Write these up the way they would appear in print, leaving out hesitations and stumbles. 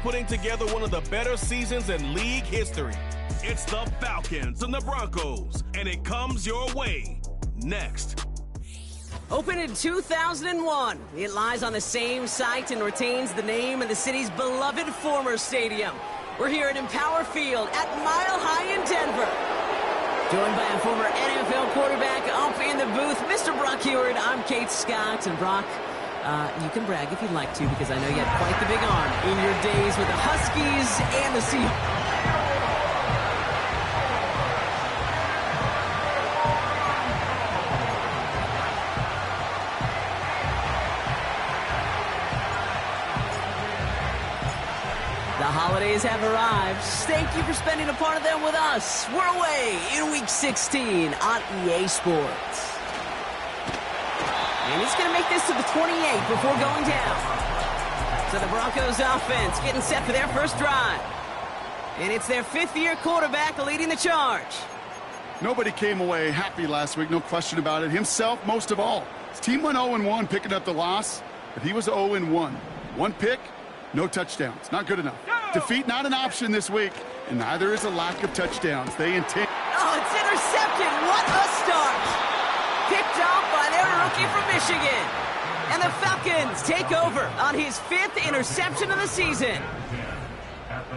putting together one of the better seasons in league history. It's the Falcons and the Broncos, and it comes your way next. Opened in 2001, it lies on the same site and retains the name of the city's beloved former stadium. We're here at Empower Field at Mile High in Denver. Joined by a former NFL quarterback up in the booth, Mr. Brock Heward. I'm Kate Scott, and Brock, you can brag if you'd like to, because I know you had quite the big arm in your days with the Huskies and the Seahawks. The holidays have arrived. Thank you for spending a part of them with us. We're away in Week 16 on EA Sports. And he's going to make this to the 28 before going down. So the Broncos offense getting set for their first drive. And it's their fifth-year quarterback leading the charge. Nobody came away happy last week, no question about it. Himself, most of all. His team went 0-1, picking up the loss, but he was 0-1. One pick, no touchdowns. Not good enough. Defeat not an option this week, and neither is a lack of touchdowns. They intend... Oh, it's intercepted. What a start. Picked off by their rookie from Michigan. And the Falcons take over on his fifth interception of the season.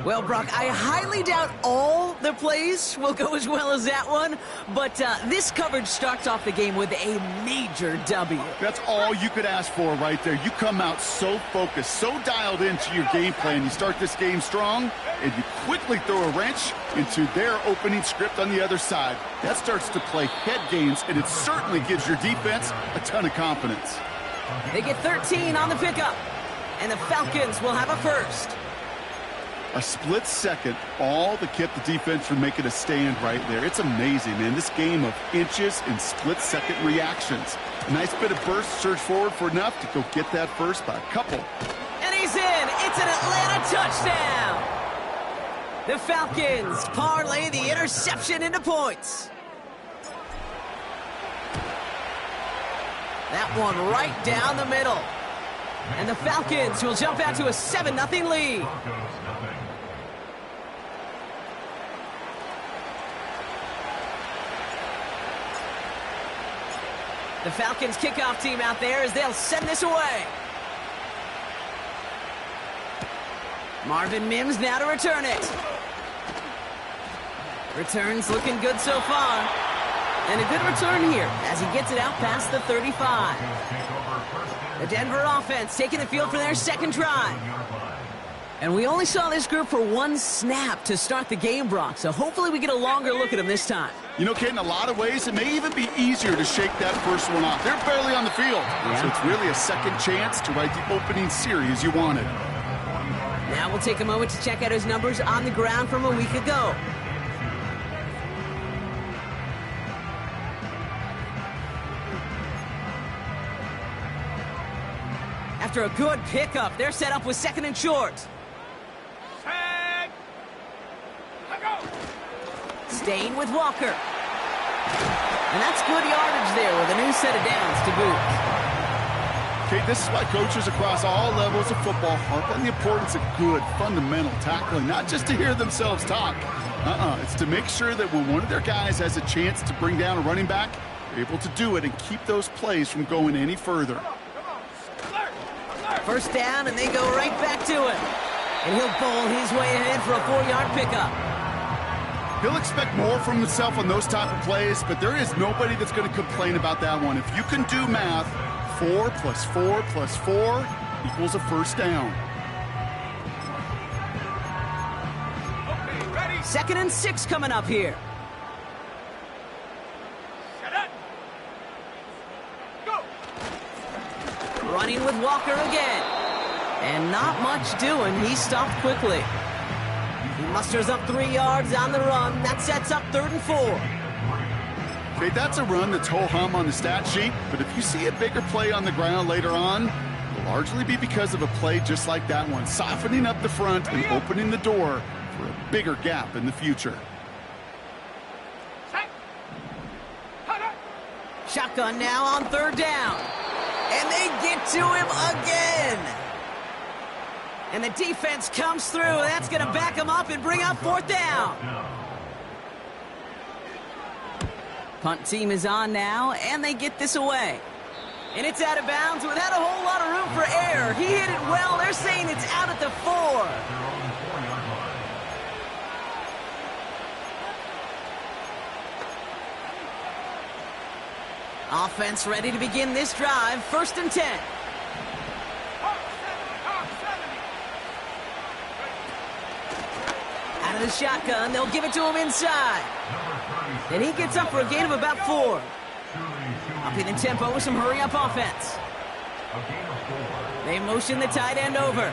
Well, Brock, I highly doubt all the plays will go as well as that one, but this coverage starts off the game with a major W. That's all you could ask for right there. You come out so focused, so dialed into your game plan. You start this game strong, and you quickly throw a wrench into their opening script on the other side. That starts to play head games, and it certainly gives your defense a ton of confidence. They get 13 on the pickup, and the Falcons will have a first. A split second, all that kept the defense from making a stand right there. It's amazing, man. This game of inches and split-second reactions. A nice bit of burst, surge forward for enough to go get that first by a couple. And he's in. It's an Atlanta touchdown. The Falcons parlay the interception into points. That one right down the middle. And the Falcons will jump out to a 7-0 lead. The Falcons kickoff team out there as they'll send this away. Marvin Mims now to return it. Returns looking good so far. And a good return here as he gets it out past the 35. The Denver offense taking the field for their second drive. And we only saw this group for one snap to start the game, Brock, so hopefully we get a longer look at them this time. You know, Kate, in a lot of ways, it may even be easier to shake that first one off. They're barely on the field, so it's really a second chance to write the opening series you wanted. Now we'll take a moment to check out his numbers on the ground from a week ago. After a good pickup, they're set up with second and short. Staying with Walker. And that's good yardage there with a new set of downs to boot. Okay, this is why coaches across all levels of football harp on the importance of good, fundamental tackling, not just to hear themselves talk. It's to make sure that when one of their guys has a chance to bring down a running back, they're able to do it and keep those plays from going any further. First down, and they go right back to him. And he'll bowl his way ahead for a 4-yard pickup. He'll expect more from himself on those type of plays, but there is nobody that's going to complain about that one. If you can do math, 4 + 4 + 4 equals a first down. Second and 6 coming up here. Running with Walker again. And not much doing. He stopped quickly. He musters up 3 yards on the run. That sets up 3rd and 4. Okay, that's a run that's ho-hum on the stat sheet, but if you see a bigger play on the ground later on, it'll largely be because of a play just like that one, softening up the front and opening the door for a bigger gap in the future. Shotgun now on 3rd down. And they get to him again. And the defense comes through. That's going to back them up and bring up fourth down. Punt team is on now, and they get this away. And it's out of bounds without a whole lot of room for error. He hit it well. They're saying it's out at the 4. Offense ready to begin this drive. 1st and 10. Out of the shotgun, they'll give it to him inside. And he gets up for a gain of about 4. Upping the tempo with some hurry-up offense. They motion the tight end over.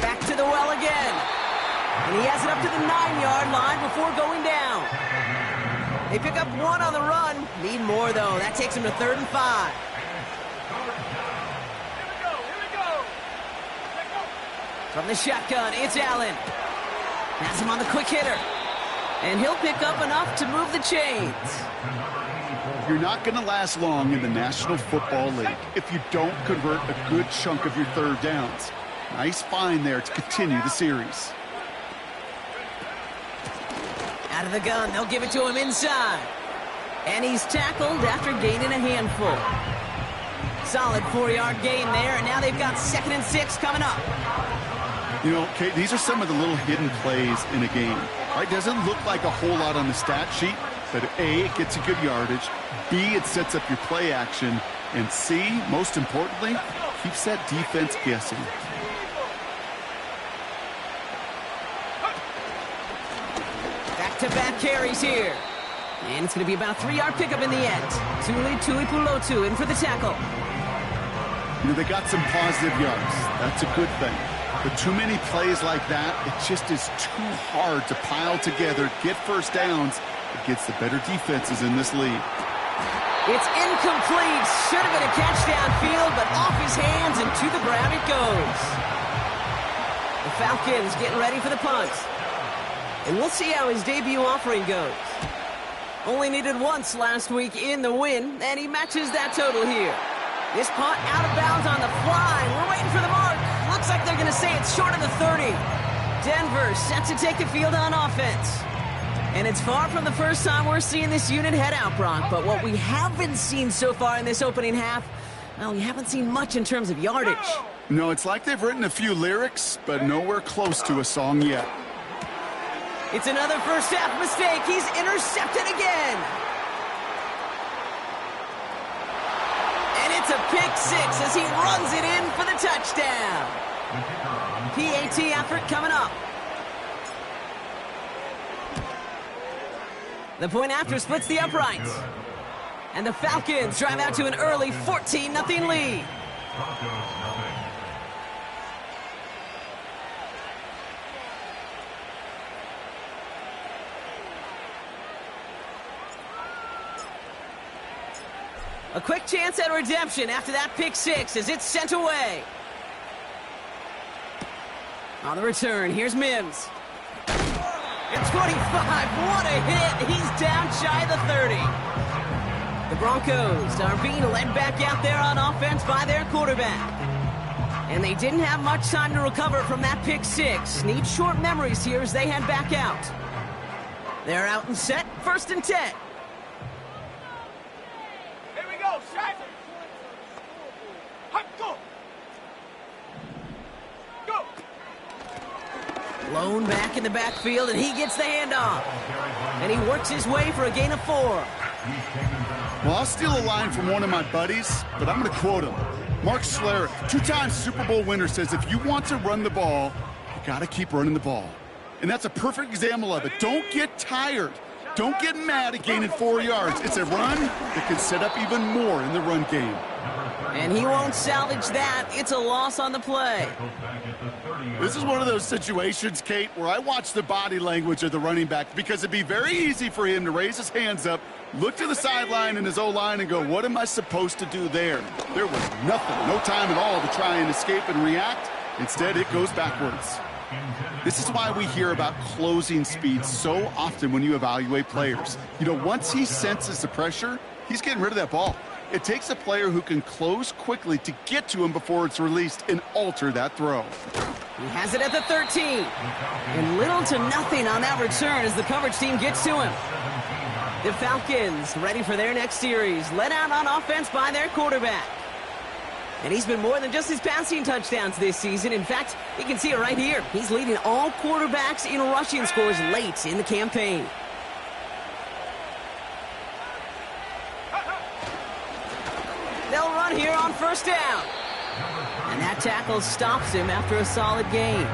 Back to the well again. And he has it up to the 9-yard line before going down. They pick up 1 on the run. Need more, though. That takes him to 3rd and 5. From the shotgun, it's Allen. Has him on the quick hitter. And he'll pick up enough to move the chains. You're not going to last long in the National Football League if you don't convert a good chunk of your 3rd downs. Nice find there to continue the series. Out of the gun, they'll give it to him inside. And he's tackled after gaining a handful. Solid 4-yard gain there, and now they've got 2nd and 6 coming up. You know, Kate, these are some of the little hidden plays in a game. Right? Doesn't look like a whole lot on the stat sheet, but A, it gets you good yardage. B, it sets up your play action. And C, most importantly, keeps that defense guessing. Back-to-back carries here. And it's going to be about a 3-yard pickup in the end. Tuipulotu in for the tackle. You know, they got some positive yards. That's a good thing. But too many plays like that, it just is too hard to pile together, get 1st downs against the better defenses in this league. It's incomplete. Should have been a catch downfield, but off his hands and to the ground it goes. The Falcons getting ready for the punt. And we'll see how his debut offering goes. Only needed once last week in the win, and he matches that total here. This punt out of bounds on the fly. We're waiting for the mark. Looks like they're going to say it's short of the 30. Denver set to take the field on offense. And it's far from the first time we're seeing this unit head out, Brock. But what we haven't seen so far in this opening half, well, we haven't seen much in terms of yardage. No, it's like they've written a few lyrics, but nowhere close to a song yet. It's another first half mistake. He's intercepted again. And it's a pick 6 as he runs it in for the touchdown. PAT effort coming up. The point after splits the uprights. And the Falcons drive out to an early 14-0 lead. A quick chance at redemption after that pick 6 as it's sent away. On the return, here's Mims. At 25, what a hit. He's down shy of the 30. The Broncos are being led back out there on offense by their quarterback. And they didn't have much time to recover from that pick 6. Need short memories here as they head back out. They're out and set, 1st and 10. Lone back in the backfield, and he gets the handoff. And he works his way for a gain of 4. Well, I'll steal a line from one of my buddies, but I'm going to quote him. Mark Schlereth, 2-time Super Bowl winner, says if you want to run the ball, you got to keep running the ball. And that's a perfect example of it. Don't get tired. Don't get mad at gaining 4 yards. It's a run that can set up even more in the run game. And he won't salvage that. It's a loss on the play. This is one of those situations, Kate, where I watch the body language of the running back because it'd be very easy for him to raise his hands up, look to the sideline in his O-line and go, what am I supposed to do there? There was nothing, no time at all to try and escape and react. Instead, it goes backwards. This is why we hear about closing speed so often when you evaluate players. You know, once he senses the pressure, he's getting rid of that ball. It takes a player who can close quickly to get to him before it's released and alter that throw. He has it at the 13. And little to nothing on that return as the coverage team gets to him. The Falcons ready for their next series, led out on offense by their quarterback. And he's been more than just his passing touchdowns this season. In fact, you can see it right here. He's leading all quarterbacks in rushing scores late in the campaign. They'll run here on first down. And that tackle stops him after a solid gain.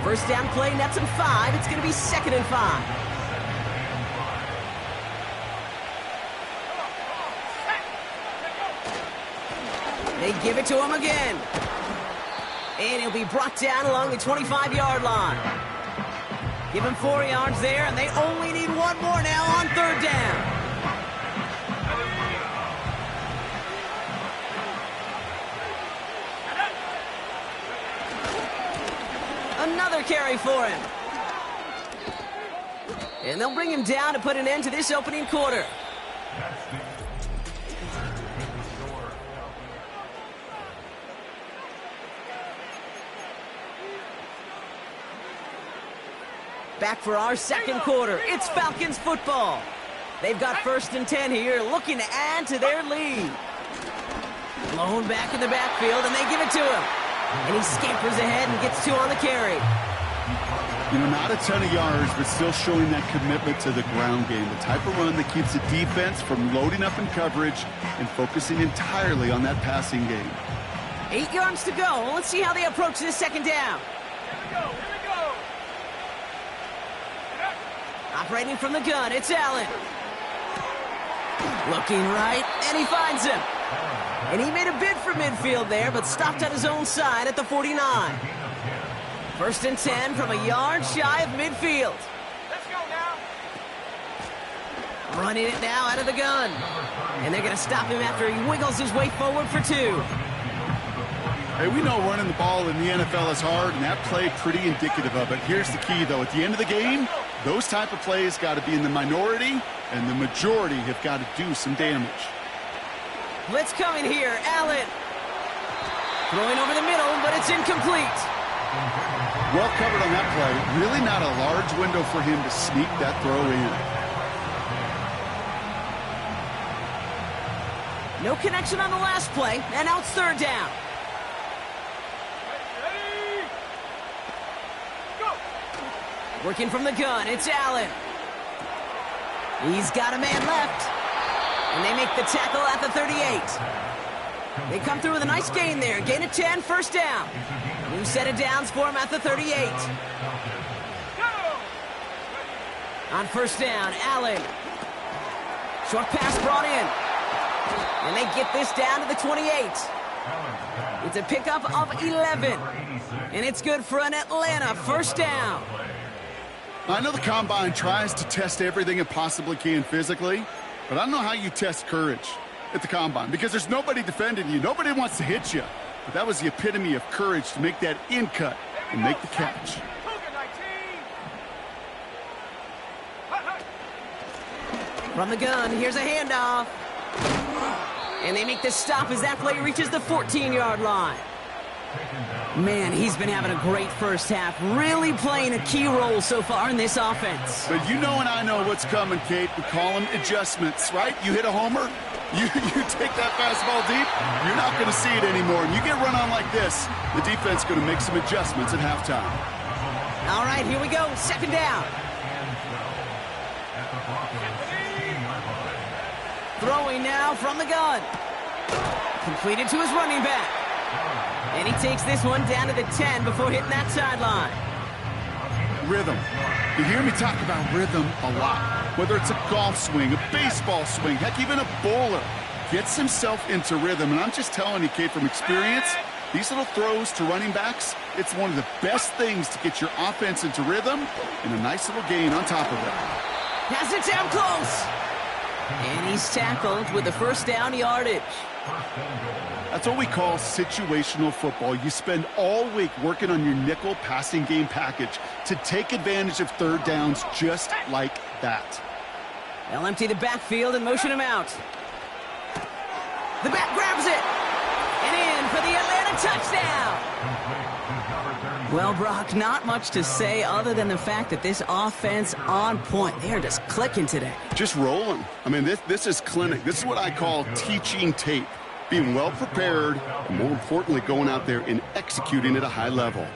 First down play nets him 5. It's going to be 2nd and 5. They give it to him again. And he'll be brought down along the 25-yard line. Give him 4 yards there, and they only need 1 more now on 3rd down. Another carry for him. And they'll bring him down to put an end to this opening quarter. Back for our second quarter. It's Falcons football. They've got 1st and 10 here, looking to add to their lead. Blown back in the backfield, and they give it to him. And he scampers ahead and gets 2 on the carry. You know, not a ton of yards, but still showing that commitment to the ground game. The type of run that keeps the defense from loading up in coverage and focusing entirely on that passing game. 8 yards to go. Let's see how they approach this 2nd down. Operating from the gun, it's Allen. Looking right, and he finds him. And he made a bid for midfield there, but stopped at his own side at the 49. 1st and 10 from a yard shy of midfield. Let's go now. Running it now out of the gun. And they're going to stop him after he wiggles his way forward for 2. Hey, we know running the ball in the NFL is hard, and that play pretty indicative of it. Here's the key, though. At the end of the game, those type of plays got to be in the minority, and the majority have got to do some damage. Blitz coming here. Allen. Throwing over the middle, but it's incomplete. Well covered on that play. Really not a large window for him to sneak that throw in. No connection on the last play, and now it's 3rd down. Working from the gun, it's Allen. He's got a man left. And they make the tackle at the 38. They come through with a nice gain there. Gain of 10, 1st down. New set of downs for him at the 38. On 1st down, Allen. Short pass brought in. And they get this down to the 28. It's a pickup of 11. And it's good for an Atlanta 1st down. I know the Combine tries to test everything it possibly can physically, but I don't know how you test courage at the Combine because there's nobody defending you. Nobody wants to hit you. But that was the epitome of courage to make that in cut and make the catch. From the gun, here's a handoff. And they make the stop as that play reaches the 14-yard line. Man, he's been having a great first half, really playing a key role so far in this offense. But you know and I know what's coming, Kate. We call them adjustments, right? You hit a homer, you take that fastball deep, you're not going to see it anymore. And you get run on like this, the defense is going to make some adjustments at halftime. All right, here we go, 2nd down. Throwing now from the gun. Completed to his running back. And he takes this one down to the 10 before hitting that sideline. Rhythm. You hear me talk about rhythm a lot. Whether it's a golf swing, a baseball swing, heck, even a bowler gets himself into rhythm. And I'm just telling you, Kate, from experience, these little throws to running backs, it's one of the best things to get your offense into rhythm and a nice little gain on top of it. Has it down close. And he's tackled with the 1st down yardage. That's what we call situational football. You spend all week working on your nickel passing game package to take advantage of 3rd downs just like that. They'll empty the backfield and motion him out. The back grabs it. And in for the Atlanta touchdown. Well, Brock, not much to say other than the fact that this offense on point. They are just clicking today. Just rolling. I mean, this is clinic. This is what I call teaching tape. Being well prepared, and more importantly, going out there and executing at a high level.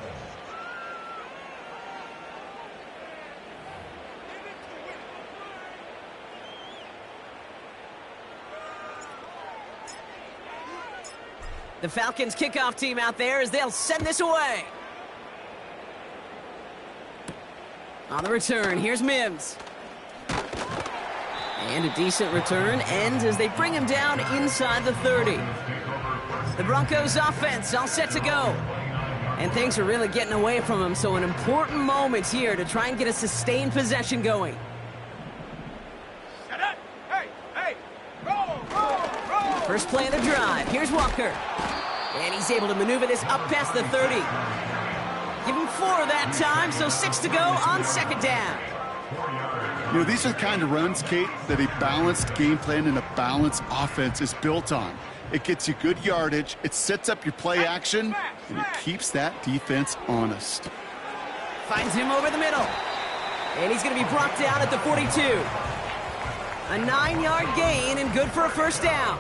The Falcons kickoff team out there as they'll send this away. On the return, here's Mims. And a decent return ends as they bring him down inside the 30. The Broncos offense all set to go. And things are really getting away from him, so an important moment here to try and get a sustained possession going. First play of the drive. Here's Walker. And he's able to maneuver this up past the 30. Give him 4 that time, so 6 to go on second down. You know, these are the kind of runs, Kate, that a balanced game plan and a balanced offense is built on. It gets you good yardage, it sets up your play action, and it keeps that defense honest. Finds him over the middle. And he's going to be brought down at the 42. A 9-yard gain and good for a first down.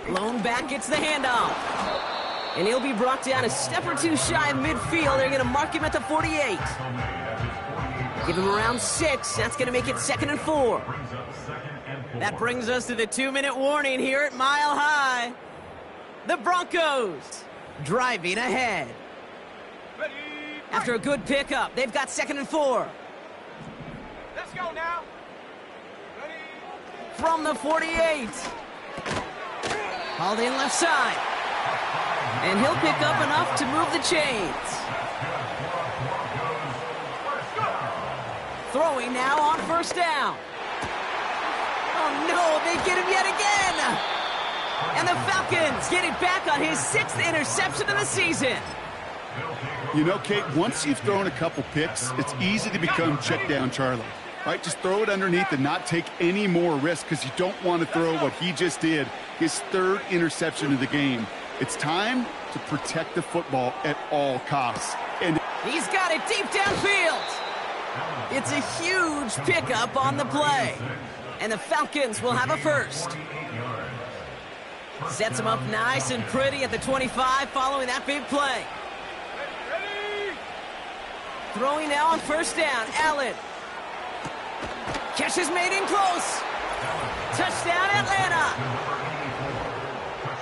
Lone back gets the handoff. And he'll be brought down a step or two shy of midfield. They're going to mark him at the 48. Give him around 6. That's going to make it 2nd and 4. That brings us to the 2-minute warning here at Mile High. The Broncos driving ahead. After a good pickup, they've got 2nd and 4. Let's go now. From the 48. Hauled in left side. And he'll pick up enough to move the chains. Throwing now on first down. Oh no, they get him yet again. And the Falcons get it back on his 6th interception of the season. You know, Kate, once you've thrown a couple picks, it's easy to become check down Charlie. Right, just throw it underneath and not take any more risk because you don't want to throw what he just did, his 3rd interception of the game. It's time to protect the football at all costs. And he's got it deep downfield. It's a huge pickup on the play. And the Falcons will have a first. Sets him up nice and pretty at the 25 following that big play. Throwing now on first down, Allen. Catch is made in close. Touchdown, Atlanta.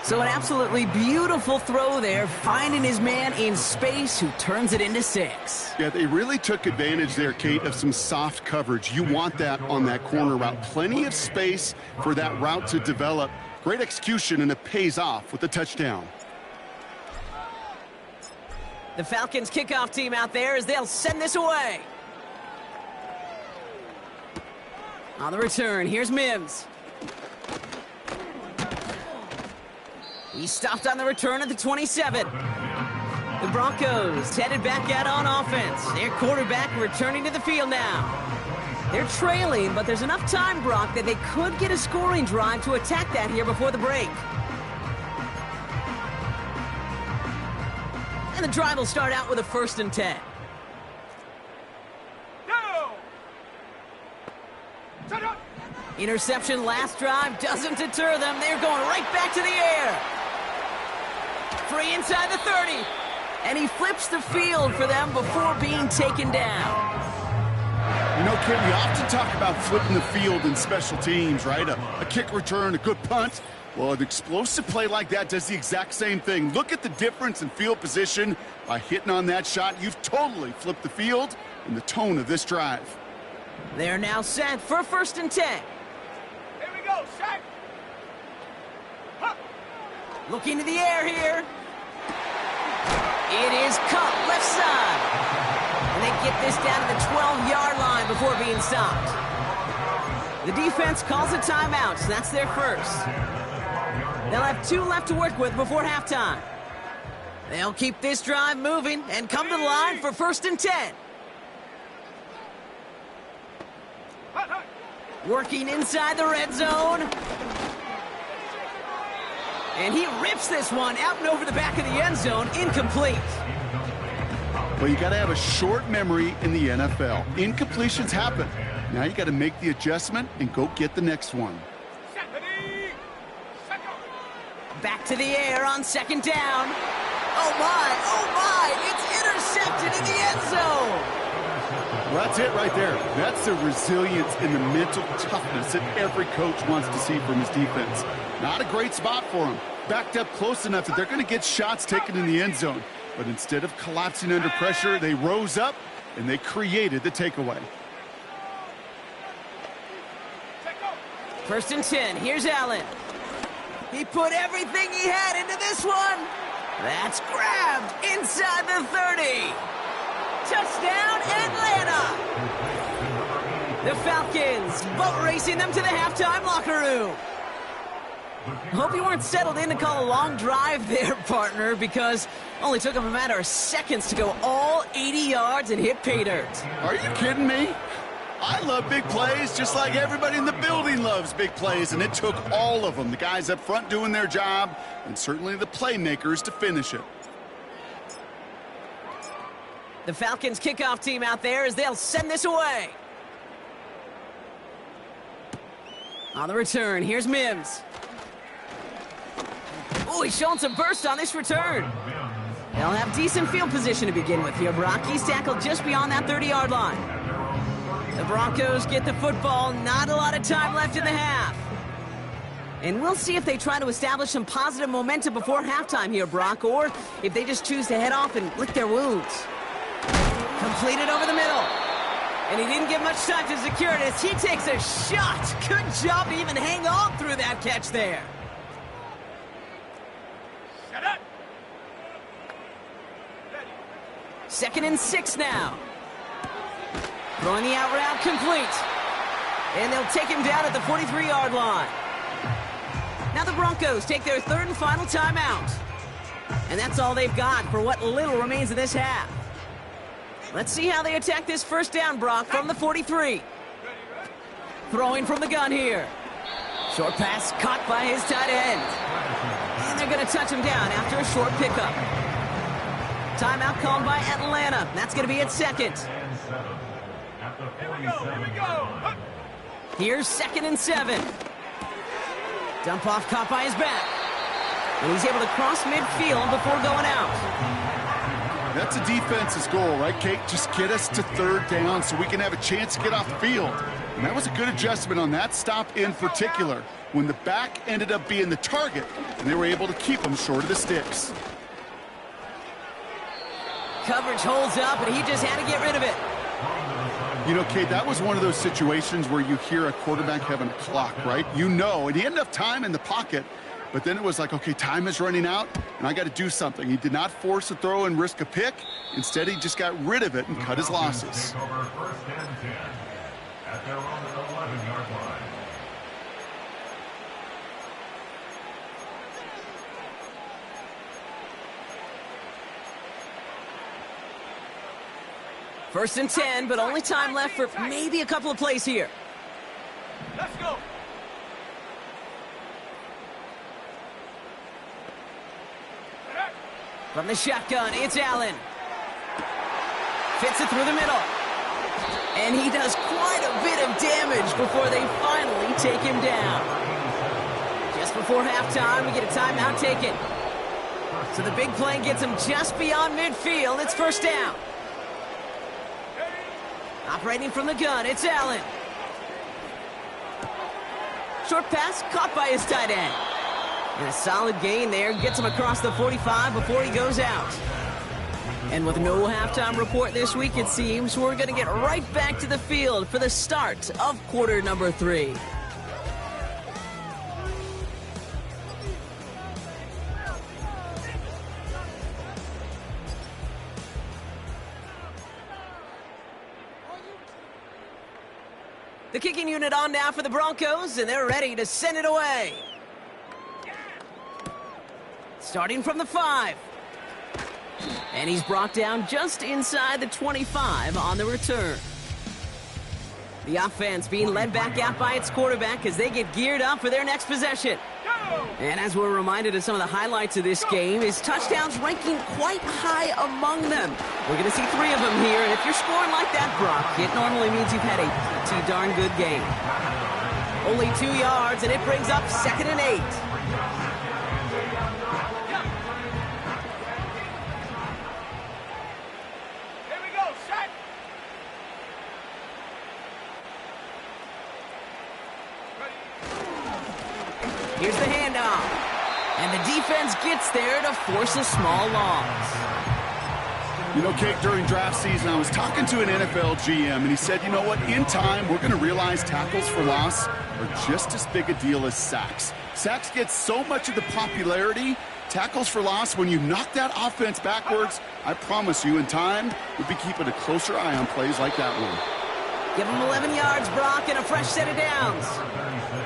So an absolutely beautiful throw there, finding his man in space who turns it into 6. yeah, they really took advantage there, Kate, of some soft coverage. You want that on that corner route. Plenty of space for that route to develop. Great execution, and it pays off with the touchdown. The Falcons kickoff team out there as they'll send this away. On the return, here's Mims. He's stopped on the return at the 27. The Broncos headed back out on offense. Their quarterback returning to the field now. They're trailing, but there's enough time, Brock, that they could get a scoring drive to attack that here before the break. And the drive will start out with a 1st and 10. Interception last drive doesn't deter them. They're going right back to the air. Free inside the 30. And he flips the field for them before being taken down. You know, Kate, we often talk about flipping the field in special teams, right? A kick return, a good punt. Well, an explosive play like that does the exact same thing. Look at the difference in field position. By hitting on that shot, you've totally flipped the field and the tone of this drive. They're now set for a 1st and 10. Here we go, set. Huh. Looking to the air here. It is cut left side. And they get this down to the 12-yard line before being stopped. The defense calls a timeout, so that's their first. They'll have 2 left to work with before halftime. They'll keep this drive moving and come to the line for 1st and 10. Working inside the red zone. And he rips this one out and over the back of the end zone. Incomplete. Well, you got to have a short memory in the NFL. Incompletions happen. Now you got to make the adjustment and go get the next one. Back to the air on 2nd down. Oh my, it's intercepted in the end zone. Well, that's it right there. That's the resilience and the mental toughness that every coach wants to see from his defense. Not a great spot for him. Backed up close enough that they're going to get shots taken in the end zone. But instead of collapsing under pressure, they rose up and they created the takeaway. 1st and 10, here's Allen. He put everything he had into this one. That's grabbed inside the 30. Touchdown, Atlanta! The Falcons boat racing them to the halftime locker room. Hope you weren't settled in to call a long drive there, partner, because only took them a matter of seconds to go all 80 yards and hit pay dirt. Are you kidding me? I love big plays just like everybody in the building loves big plays, and it took all of them, the guys up front doing their job, and certainly the playmakers to finish it. The Falcons kickoff team out there as they'll send this away. On the return, here's Mims. Oh, he's showing some burst on this return. They'll have decent field position to begin with here, Brock. He's tackled just beyond that 30-yard line. The Broncos get the football. Not a lot of time left in the half. And we'll see if they try to establish some positive momentum before halftime here, Brock, or if they just choose to head off and lick their wounds. Completed over the middle. And he didn't get much time to secure it as he takes a shot. Good job to even hang on through that catch there. Set up. 2nd and 6 now. Throwing the out route complete. And they'll take him down at the 43-yard line. Now the Broncos take their 3rd and final timeout. And that's all they've got for what little remains of this half. Let's see how they attack this 1st down, Brock, from the 43. Throwing from the gun here. Short pass caught by his tight end. And they're going to touch him down after a short pickup. Timeout called by Atlanta. That's going to be at 2nd. Here we go. Here's 2nd and 7. Dump off caught by his back. And he's able to cross midfield before going out. That's a defense's goal, right, Kate? Just get us to 3rd down so we can have a chance to get off the field. And that was a good adjustment on that stop in particular, when the back ended up being the target, and they were able to keep him short of the sticks. Coverage holds up, and he just had to get rid of it. You know, Kate, that was one of those situations where you hear a quarterback having a clock, right? You know, and he had enough time in the pocket, but then it was like, okay, time is running out, and I got to do something. He did not force a throw and risk a pick. Instead, he just got rid of it and cut his losses. At their own 11-yard line. First and 10, but only time left for maybe a couple of plays here. Let's go. From the shotgun, it's Allen. Fits it through the middle. And he does quite a bit of damage before they finally take him down. Just before halftime, we get a timeout taken. So the big play gets him just beyond midfield. It's 1st down. Operating from the gun, it's Allen. Short pass caught by his tight end. And a solid gain there, gets him across the 45 before he goes out. And with no halftime report this week, it seems we're going to get right back to the field for the start of quarter number 3. The kicking unit on now for the Broncos, and they're ready to send it away. Starting from the 5. And he's brought down just inside the 25 on the return. The offense being led back out by its quarterback as they get geared up for their next possession. And as we're reminded of some of the highlights of this game, his touchdowns ranking quite high among them. We're going to see 3 of them here, and if you're scoring like that, Brock, it normally means you've had a pretty darn good game. Only 2 yards, and it brings up 2nd and 8. Here's the handoff. And the defense gets there to force a small loss. You know, Kate, during draft season, I was talking to an NFL GM, and he said, you know what, in time, we're going to realize tackles for loss are just as big a deal as sacks. Sacks get so much of the popularity. Tackles for loss, when you knock that offense backwards, I promise you, in time, we'll be keeping a closer eye on plays like that one. Give him 11 yards, Brock, and a fresh set of downs.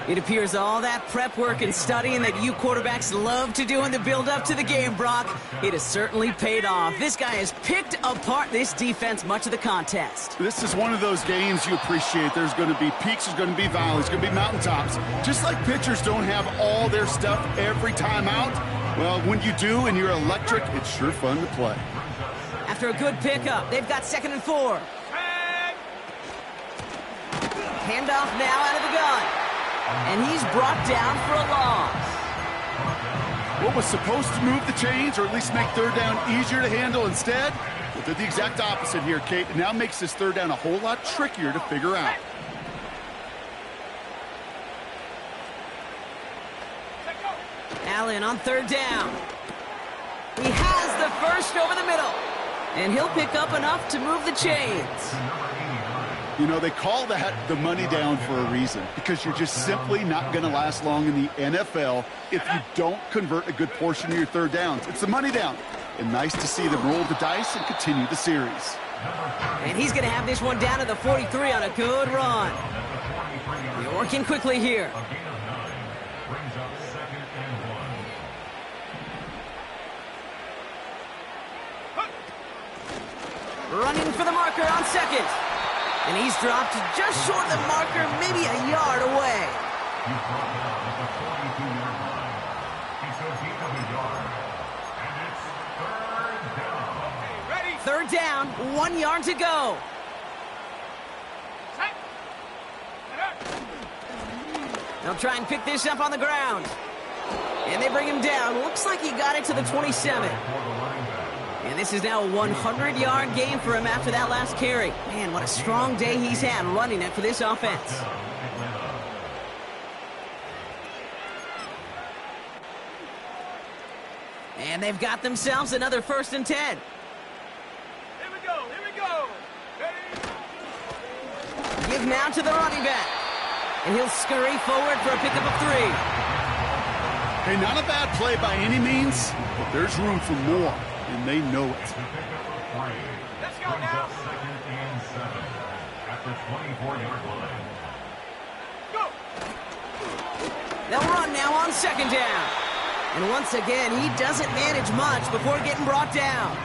It appears all that prep work and studying that you quarterbacks love to do in the build-up to the game, Brock, it has certainly paid off. This guy has picked apart this defense much of the contest. This is one of those games you appreciate. There's going to be peaks, there's going to be valleys, there's going to be mountaintops. Just like pitchers don't have all their stuff every time out, well, when you do and you're electric, it's sure fun to play. After a good pickup, they've got 2nd and 4. Handoff now out of the gun. And he's brought down for a loss. What was supposed to move the chains, or at least make 3rd down easier to handle instead, well, did the exact opposite here, Kate. It now makes this 3rd down a whole lot trickier to figure out. Allen on 3rd down. He has the first over the middle. And he'll pick up enough to move the chains. You know, they call that the money down for a reason, because you're just simply not going to last long in the NFL if you don't convert a good portion of your 3rd downs. It's the money down. And nice to see them roll the dice and continue the series. And he's going to have this one down to the 43 on a good run. We're working quickly here. Running for the marker on 2nd. And he's dropped just short of the marker, maybe a yard away. He's brought down at the 42-yard line. He's so deep of a yard. And it's 3rd down. Ready? 3rd down, 1 yard to go. They'll try and pick this up on the ground. And they bring him down. Looks like he got it to the 27. And this is now a 100-yard game for him after that last carry. Man, what a strong day he's had running it for this offense. And they've got themselves another 1st and 10. Here we go, here we go. Ready? Give now to the running back. And he'll scurry forward for a pickup of 3. Hey, not a bad play by any means, but there's room for more. And they know it. Let's go now. 2nd and 7 at the 24-yard line. Go. They'll run now on 2nd down. And once again, he doesn't manage much before getting brought down.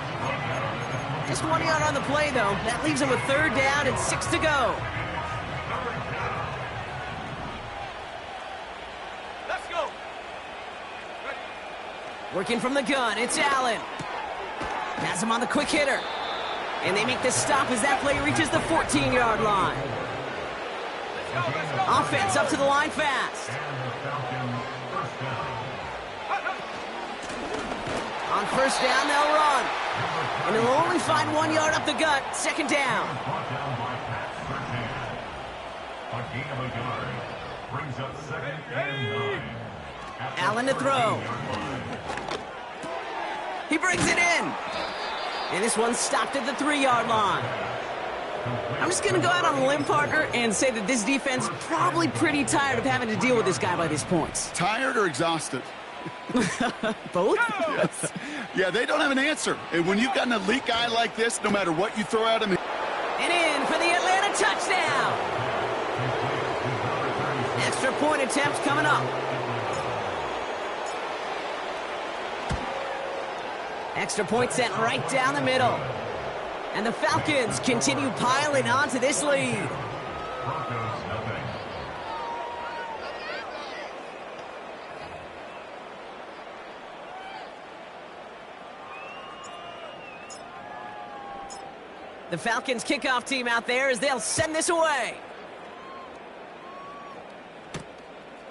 Just 1 yard on the play, though. That leaves him with 3rd down and 6 to go. Let's go. Ready. Working from the gun, it's Allen. Has him on the quick hitter. And they make the stop as that play reaches the 14-yard line. Let's go. Offense up to the line fast. On 1st down, they'll run. And they'll only find 1 yard up the gut. 2nd down. Brought down by Pat Surtain. A gain of a yard. Brings up 2nd and 9. Allen to throw. He brings it in. And this one's stopped at the 3-yard line. I'm just going to go out on a limb, partner, and say that this defense is probably pretty tired of having to deal with this guy by these points. Tired or exhausted? Both? Yes. Yeah, they don't have an answer. And when you've got an elite guy like this, no matter what you throw at him. And in for the Atlanta touchdown. Extra point attempt coming up. Extra point sent right down the middle. And the Falcons continue piling onto this lead. Broncos nothing. The Falcons kickoff team out there as they'll send this away.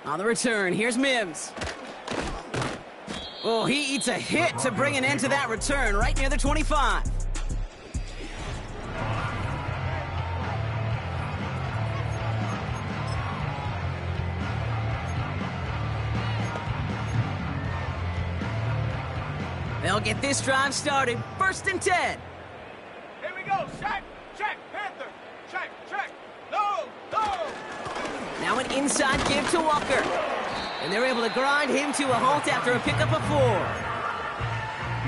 On the return, here's Mims. Oh, he eats a hit to bring an end to that return right near the 25. They'll get this drive started. 1st and 10. Here we go. Check, check, Panther. Check, check. No, no. Now an inside give to Walker. And they're able to grind him to a halt after a pickup of 4.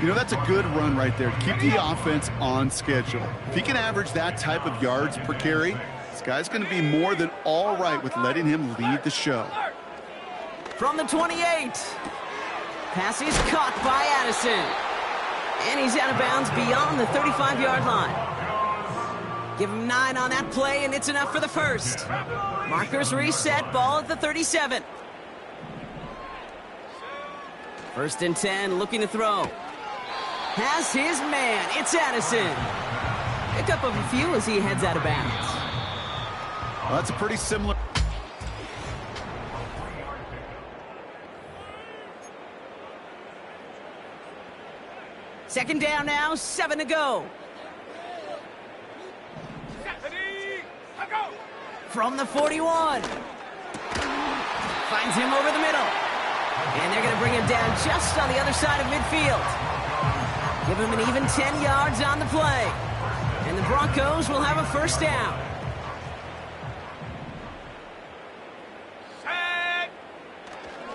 You know, that's a good run right there. Keep the offense on schedule. If he can average that type of yards per carry, this guy's going to be more than all right with letting him lead the show. From the 28. Pass is caught by Addison. And he's out of bounds beyond the 35-yard line. Give him 9 on that play, and it's enough for the first. Markers reset, ball at the 37. 1st and 10, looking to throw. Has his man, it's Addison. Pickup of a few as he heads out of bounds. Well, that's a pretty similar... Second down now, 7 to go. From the 41. Finds him over the middle. And they're going to bring him down just on the other side of midfield. Give him an even 10 yards on the play. And the Broncos will have a 1st down.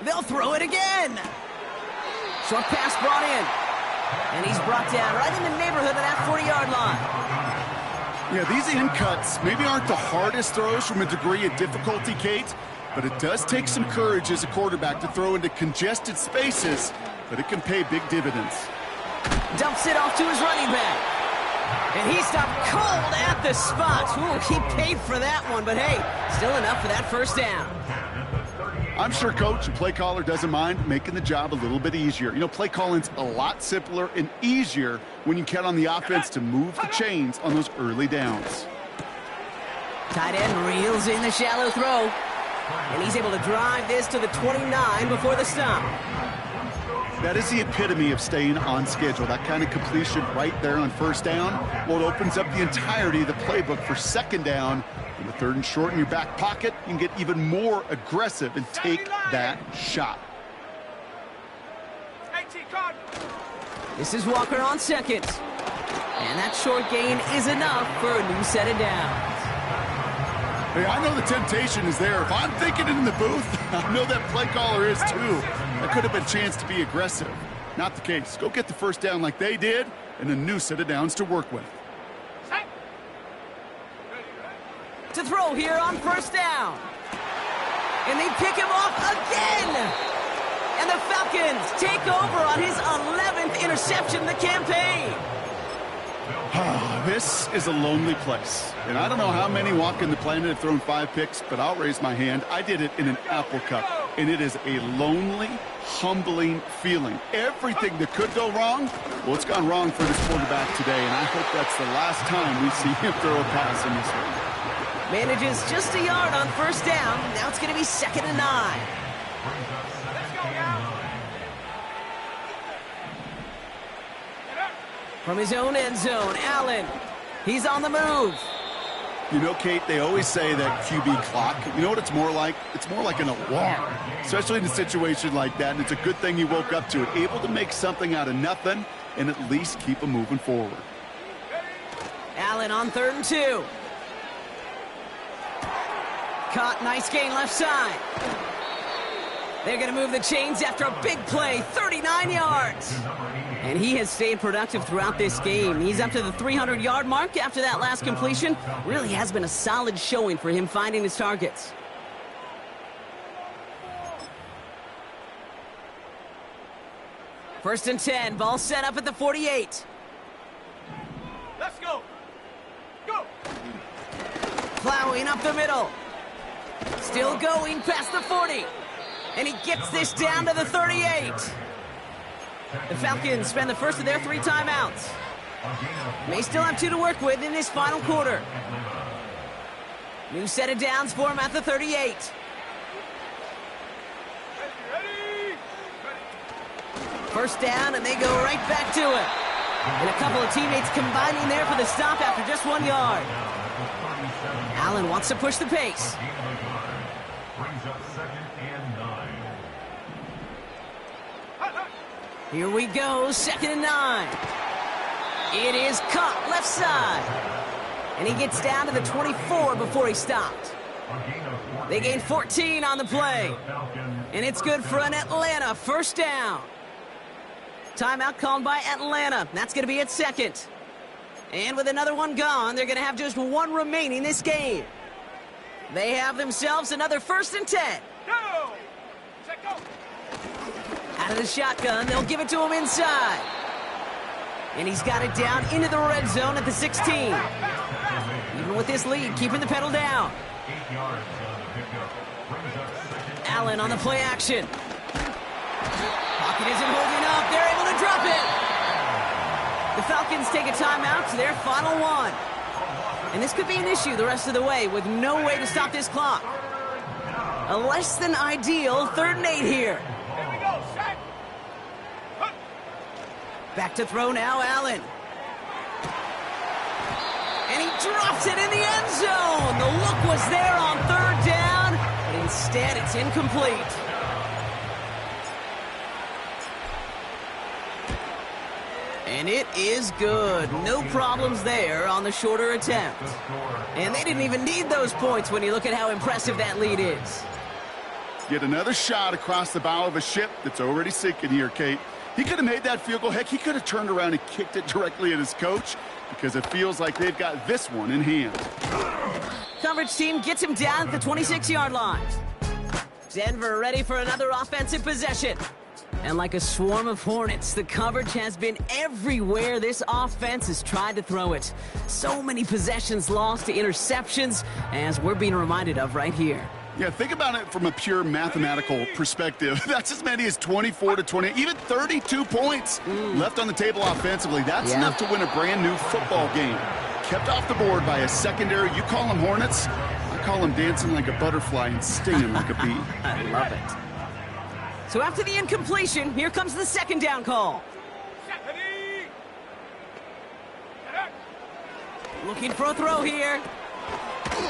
They'll throw it again. Short pass brought in. And he's brought down right in the neighborhood of that 40-yard line. Yeah, these in cuts maybe aren't the hardest throws from a degree of difficulty, Kate, but it does take some courage as a quarterback to throw into congested spaces, but it can pay big dividends. Dumps it off to his running back. And he stopped cold at the spot. Ooh, he paid for that one, but hey, still enough for that 1st down. I'm sure coach and play caller doesn't mind making the job a little bit easier. You know, play calling's a lot simpler and easier when you count on the offense to move the chains on those early downs. Tight end reels in the shallow throw. And he's able to drive this to the 29 before the stop. That is the epitome of staying on schedule. That kind of completion right there on 1st down. Well, it opens up the entirety of the playbook for 2nd down. In the 3rd and short in your back pocket, you can get even more aggressive and take that shot. This is Walker on 2nd. And that short gain is enough for a new set of downs. Hey, I know the temptation is there. If I'm thinking it in the booth, I know that play caller is too. That could have been a chance to be aggressive. Not the case. Go get the 1st down like they did, and a new set of downs to work with. To throw here on 1st down. And they pick him off again. And the Falcons take over on his 11th interception of the campaign. This is a lonely place. And I don't know how many walking the planet have thrown 5 picks, but I'll raise my hand. I did it in an Apple Cup. And it is a lonely, humbling feeling. Everything that could go wrong, well, it's gone wrong for this quarterback today. And I hope that's the last time we see him throw a pass in this one. Manages just a yard on 1st down. Now it's going to be 2nd and 9. From his own end zone, Allen. He's on the move. You know, Kate, they always say that QB clock, you know what it's more like? It's more like an alarm, especially in a situation like that. And it's a good thing you woke up to it, able to make something out of nothing and at least keep them moving forward. Allen on 3rd and 2. Caught, nice gain left side. They're going to move the chains after a big play, 39 yards. And he has stayed productive throughout this game. He's up to the 300-yard mark after that last completion. Really has been a solid showing for him finding his targets. First and 10, ball set up at the 48. Let's go. Go. Plowing up the middle. Still going past the 40. And he gets this down to the 38. The Falcons spend the first of their 3 timeouts. May still have 2 to work with in this final quarter. New set of downs for him at the 38. Ready. First down, and they go right back to it. And a couple of teammates combining there for the stop after just 1 yard. Allen wants to push the pace. Brings up 2nd and 9. Here we go, 2nd and 9. It is caught left side. And he gets down to the 24 before he stopped. They gain 14 on the play. And it's good for an Atlanta first down. Timeout called by Atlanta. That's going to be at 2nd. And with another one gone, they're going to have just 1 remaining this game. They have themselves another 1st and 10. Go. Set go. Out of the shotgun, they'll give it to him inside. And he's got it down into the red zone at the 16. Even with this lead, keeping the pedal down. 8 yards on the pickup. Brings up 2nd. Allen on the play action. Pocket isn't holding up. They're able to drop it. The Falcons take a timeout to their final 1. And this could be an issue the rest of the way with no way to stop this clock. A less than ideal 3rd and 8 here. Here we go. Set. Back to throw now, Allen. And he drops it in the end zone. The look was there on 3rd down, but instead it's incomplete. And it is good. No problems there on the shorter attempt. And they didn't even need those points when you look at how impressive that lead is. Yet another shot across the bow of a ship that's already sinking here, Kate. He could have made that field goal. Heck, he could have turned around and kicked it directly at his coach because it feels like they've got this one in hand. Coverage team gets him down at the 26-yard line. Denver ready for another offensive possession. And like a swarm of hornets, the coverage has been everywhere this offense has tried to throw it. So many possessions lost to interceptions, as we're being reminded of right here. Yeah, think about it from a pure mathematical perspective. That's as many as 24 to 20, even 32 points left on the table offensively. That's enough to win a brand new football game. Kept off the board by a secondary. You call them Hornets, I call them dancing like a butterfly and stinging like a bee. I love it. So after the incompletion, here comes the 2nd down call. Ready. Looking for a throw here.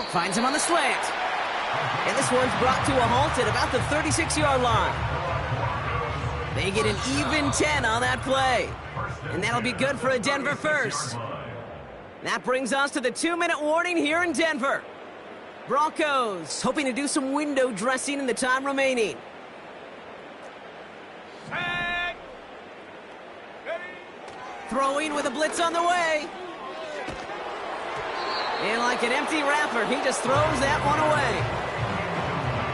Finds him on the slant. And this one's brought to a halt at about the 36-yard line. They get an even 10 on that play. And that'll be good for a Denver first. That brings us to the 2-minute warning here in Denver. Broncos hoping to do some window dressing in the time remaining. Set. Ready. Throwing with a blitz on the way. And like an empty wrapper, he just throws that one away.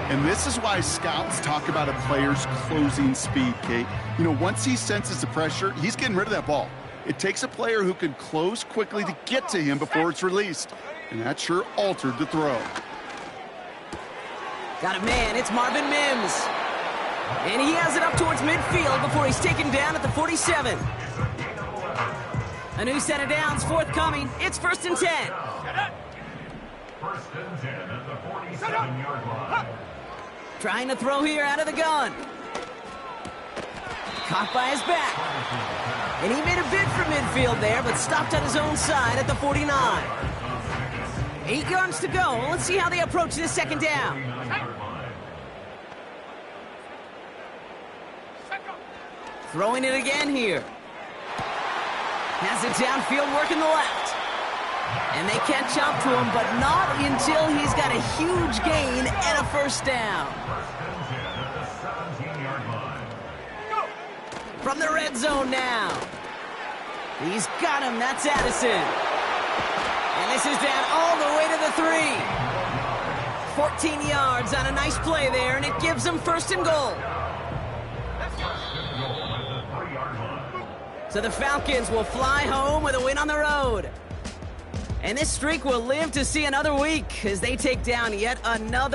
And this is why scouts talk about a player's closing speed, Kate. You know, once he senses the pressure, he's getting rid of that ball. It takes a player who can close quickly to get to him before it's released. And that sure altered the throw. Got a man, it's Marvin Mims. And he has it up towards midfield before he's taken down at the 47. A new set of downs forthcoming. It's 1st and 10. First and 10 at the 47-yard line. Trying to throw here out of the gun. Caught by his back. And he made a bid for midfield there, but stopped on his own side at the 49. 8 yards to go. Let's see how they approach this 2nd down. Throwing it again here. Has it downfield, working the left. And they catch up to him, but not until he's got a huge gain and a 1st down. From the red zone now. He's got him. That's Addison. And this is down all the way to the 3. 14 yards on a nice play there, and it gives them 1st and goal. So the Falcons will fly home with a win on the road. And this streak will live to see another week as they take down yet another